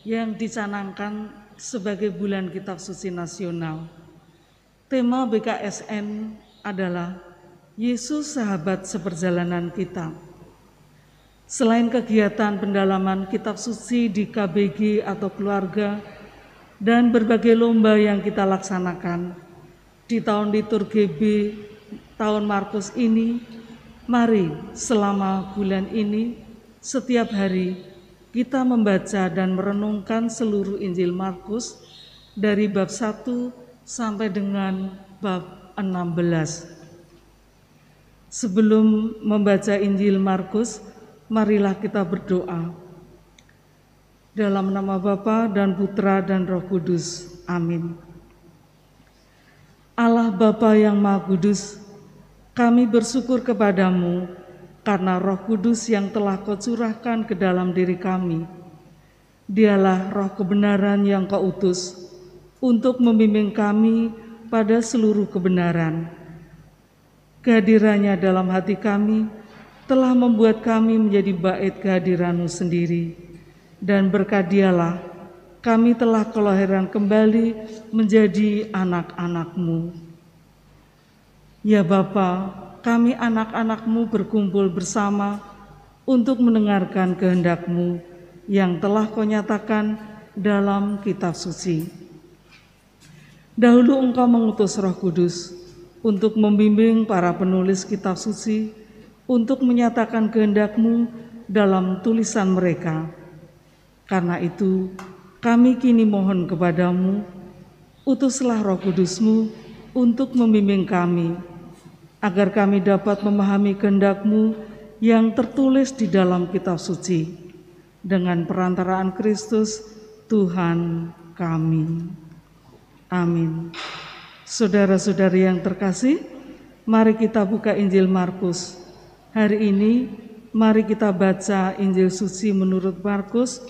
yang dicanangkan sebagai bulan Kitab Suci Nasional. Tema BKSN adalah Yesus Sahabat Seperjalanan Kita. Selain kegiatan pendalaman Kitab Suci di KBG atau keluarga dan berbagai lomba yang kita laksanakan di tahun liturgi B tahun Markus ini, mari selama bulan ini setiap hari kita membaca dan merenungkan seluruh Injil Markus dari bab 1 sampai dengan bab 16. Sebelum membaca Injil Markus, marilah kita berdoa. Dalam nama Bapa dan Putra dan Roh Kudus. Amin. Allah Bapa yang Maha Kudus, kami bersyukur kepadamu karena Roh Kudus yang telah Kau curahkan ke dalam diri kami. Dialah Roh kebenaran yang Kau utus untuk membimbing kami pada seluruh kebenaran. Kehadirannya dalam hati kami telah membuat kami menjadi bait kehadiran-Mu sendiri, dan berkat Dialah kami telah kelahiran kembali menjadi anak-anak-Mu. Ya Bapa, kami anak-anak-Mu berkumpul bersama untuk mendengarkan kehendak-Mu yang telah Kau nyatakan dalam Kitab Suci. Dahulu Engkau mengutus Roh Kudus untuk membimbing para penulis Kitab Suci untuk menyatakan kehendak-Mu dalam tulisan mereka. Karena itu, kami kini mohon kepadamu, utuslah Roh Kudus-Mu untuk membimbing kami, agar kami dapat memahami kehendak-Mu yang tertulis di dalam Kitab Suci, dengan perantaraan Kristus, Tuhan kami. Amin. Saudara-saudari yang terkasih, mari kita buka Injil Markus. Hari ini, mari kita baca Injil Suci menurut Markus,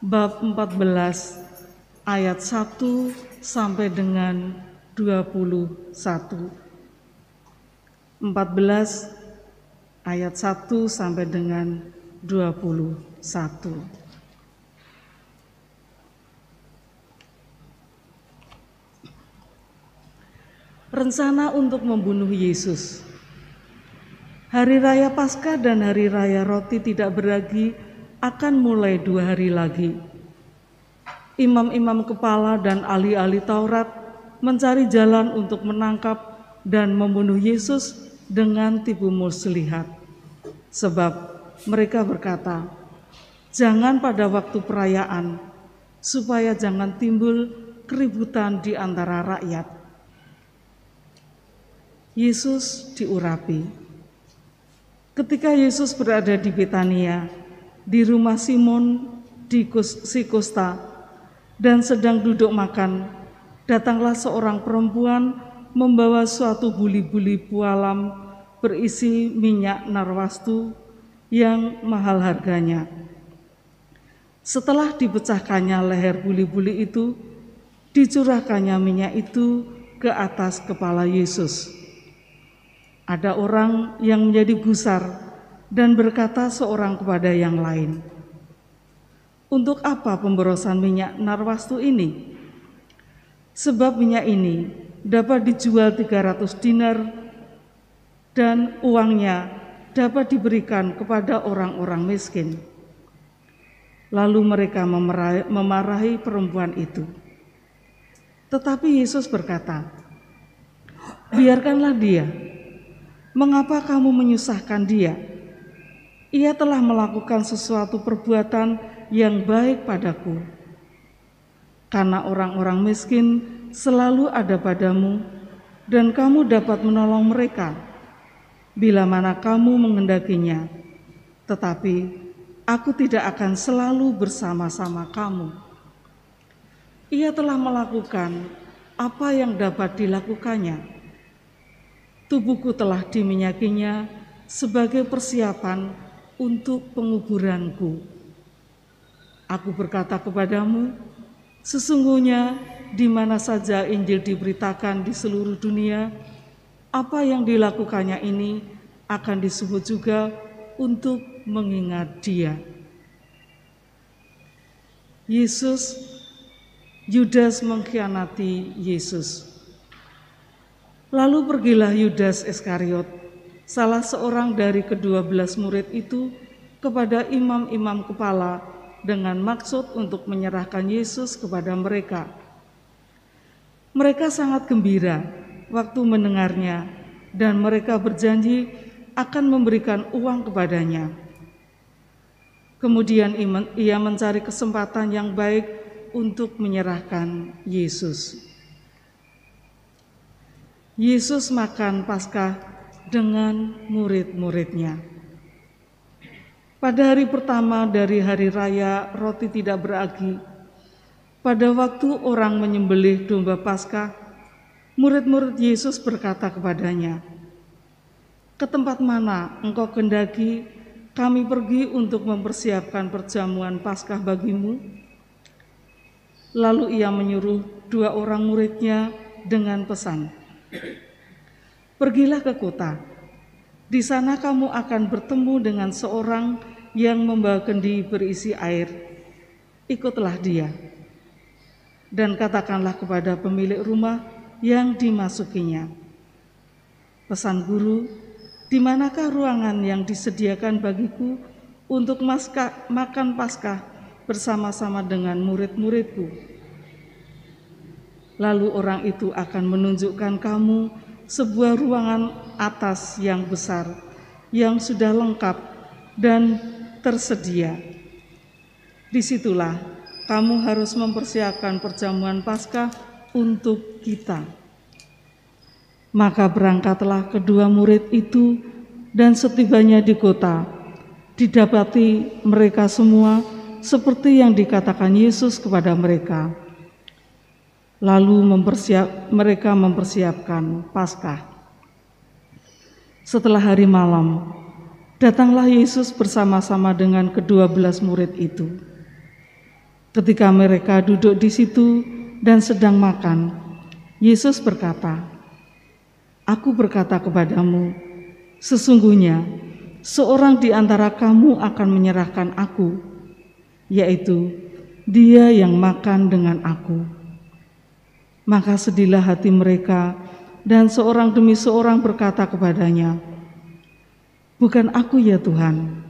bab 14, ayat 1 sampai dengan 21. 14 ayat 1 sampai dengan 21. Rencana untuk membunuh Yesus. Hari Raya Paskah dan Hari Raya Roti Tidak Beragi akan mulai 2 hari lagi. Imam-imam kepala dan ahli-ahli Taurat mencari jalan untuk menangkap dan membunuh Yesus dengan tipu muslihat. Sebab mereka berkata, jangan pada waktu perayaan, supaya jangan timbul keributan di antara rakyat. Yesus diurapi. Ketika Yesus berada di Betania, di rumah Simon di Sikusta, dan sedang duduk makan, datanglah seorang perempuan membawa suatu buli-buli pualam berisi minyak narwastu yang mahal harganya. Setelah dipecahkannya leher buli-buli itu, dicurahkannya minyak itu ke atas kepala Yesus. Ada orang yang menjadi gusar dan berkata seorang kepada yang lain, untuk apa pemborosan minyak narwastu ini? Sebab minyak ini dapat dijual 300 dinar dan uangnya dapat diberikan kepada orang-orang miskin. Lalu mereka memarahi perempuan itu. Tetapi Yesus berkata, biarkanlah dia. Mengapa kamu menyusahkan dia? Ia telah melakukan sesuatu perbuatan yang baik padaku. Karena orang-orang miskin selalu ada padamu, dan kamu dapat menolong mereka bila mana kamu menghendakinya. Tetapi aku tidak akan selalu bersama-sama kamu. Ia telah melakukan apa yang dapat dilakukannya. Tubuhku telah diminyakinya sebagai persiapan untuk penguburanku. Aku berkata kepadamu, sesungguhnya di mana saja Injil diberitakan di seluruh dunia, apa yang dilakukannya ini akan disebut juga untuk mengingat Dia. Yudas mengkhianati Yesus. Lalu pergilah Yudas Iskariot, salah seorang dari ke-12 murid itu, kepada imam-imam kepala dengan maksud untuk menyerahkan Yesus kepada mereka. Mereka sangat gembira waktu mendengarnya, dan mereka berjanji akan memberikan uang kepadanya. Kemudian ia mencari kesempatan yang baik untuk menyerahkan Yesus. Yesus makan Paskah dengan murid-muridnya. Pada hari pertama dari hari raya roti tidak beragi, pada waktu orang menyembelih domba Paskah, murid-murid Yesus berkata kepadanya, "Ke tempat mana engkau kehendaki kami pergi untuk mempersiapkan perjamuan Paskah bagimu?" Lalu ia menyuruh 2 orang muridnya dengan pesan, "Pergilah ke kota. Di sana kamu akan bertemu dengan seorang yang membawa kendi berisi air. Ikutlah dia. Dan katakanlah kepada pemilik rumah yang dimasukinya, 'Pesan Guru, di manakah ruangan yang disediakan bagiku untuk makan Paskah bersama-sama dengan murid-muridku?' Lalu orang itu akan menunjukkan kamu sebuah ruangan atas yang besar, yang sudah lengkap dan tersedia. Disitulah kamu harus mempersiapkan perjamuan Paskah untuk kita." Maka berangkatlah kedua murid itu, dan setibanya di kota, didapati mereka semua seperti yang dikatakan Yesus kepada mereka. Lalu mereka mempersiapkan Paskah. Setelah hari malam, datanglah Yesus bersama-sama dengan ke-12 murid itu. Ketika mereka duduk di situ dan sedang makan, Yesus berkata, "Aku berkata kepadamu, sesungguhnya seorang di antara kamu akan menyerahkan aku, yaitu dia yang makan dengan aku." Maka sedihlah hati mereka, dan seorang demi seorang berkata kepadanya, "Bukan aku ya Tuhan."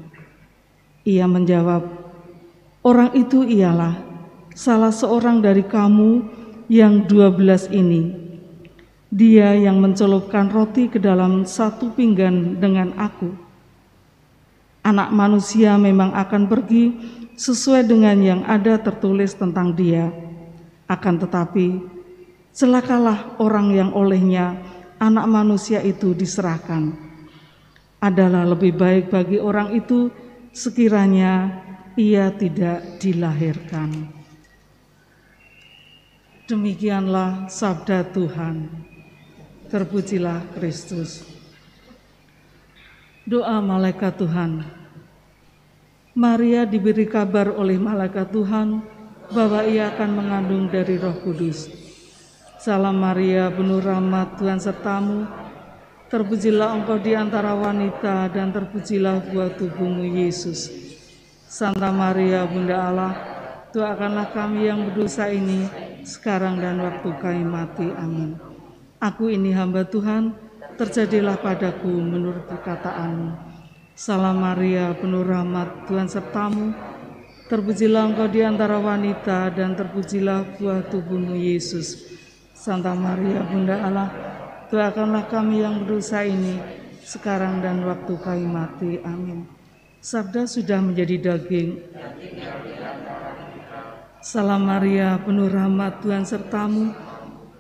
Ia menjawab, "Orang itu ialah salah seorang dari kamu yang 12 ini. Dia yang mencelupkan roti ke dalam satu pinggan dengan aku. Anak Manusia memang akan pergi sesuai dengan yang ada tertulis tentang dia. Akan tetapi celakalah orang yang olehnya Anak Manusia itu diserahkan. Adalah lebih baik bagi orang itu sekiranya ia tidak dilahirkan." Demikianlah sabda Tuhan. Terpujilah Kristus. Doa malaikat Tuhan. Maria diberi kabar oleh malaikat Tuhan bahwa ia akan mengandung dari Roh Kudus. Salam Maria, penuh rahmat, Tuhan sertamu. Terpujilah engkau di antara wanita, dan terpujilah buah tubuhmu Yesus. Santa Maria, Bunda Allah, doakanlah kami yang berdosa ini, sekarang dan waktu kami mati. Amin. Aku ini hamba Tuhan, terjadilah padaku menurut perkataanmu. Salam Maria, penuh rahmat, Tuhan sertamu. Terpujilah engkau di antara wanita, dan terpujilah buah tubuhmu Yesus. Santa Maria, Bunda Allah, doakanlah kami yang berdosa ini, sekarang dan waktu kami mati. Amin. Sabda sudah menjadi daging. Salam Maria, penuh rahmat, Tuhan sertamu.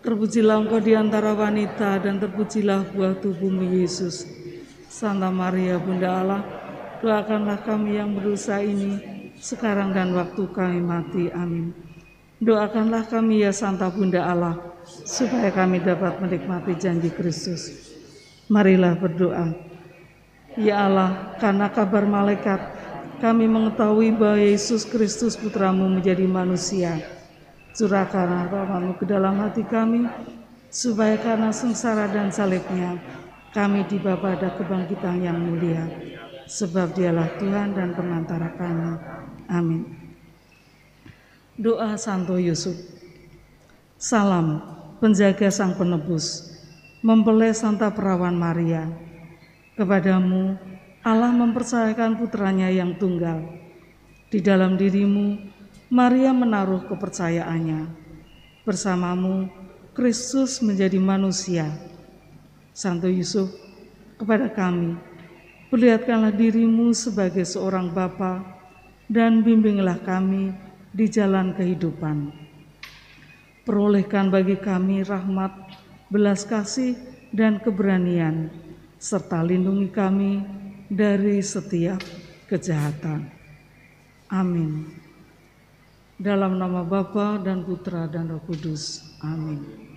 Terpujilah engkau di antara wanita, dan terpujilah buah tubuhmu Yesus. Santa Maria, Bunda Allah, doakanlah kami yang berdosa ini, sekarang dan waktu kami mati. Amin. Doakanlah kami ya Santa Bunda Allah, supaya kami dapat menikmati janji Kristus. Marilah berdoa. Ya Allah, karena kabar malaikat, kami mengetahui bahwa Yesus Kristus Putramu menjadi manusia. Curahkanlah rahmat-Mu ke dalam hati kami, supaya karena sengsara dan salibnya, kami dibawa pada kebangkitan yang mulia. Sebab Dialah Tuhan dan pengantara kami. Amin. Doa Santo Yusuf. Salam, penjaga Sang Penebus, mempelai Santa Perawan Maria. Kepadamu Allah mempercayakan putranya yang tunggal. Di dalam dirimu Maria menaruh kepercayaannya. Bersamamu Kristus menjadi manusia. Santo Yusuf, kepada kami perlihatkanlah dirimu sebagai seorang bapa dan bimbinglah kami di jalan kehidupan. Perolehkan bagi kami rahmat, belas kasih, dan keberanian, serta lindungi kami dari setiap kejahatan. Amin. Dalam nama Bapa dan Putra dan Roh Kudus. Amin.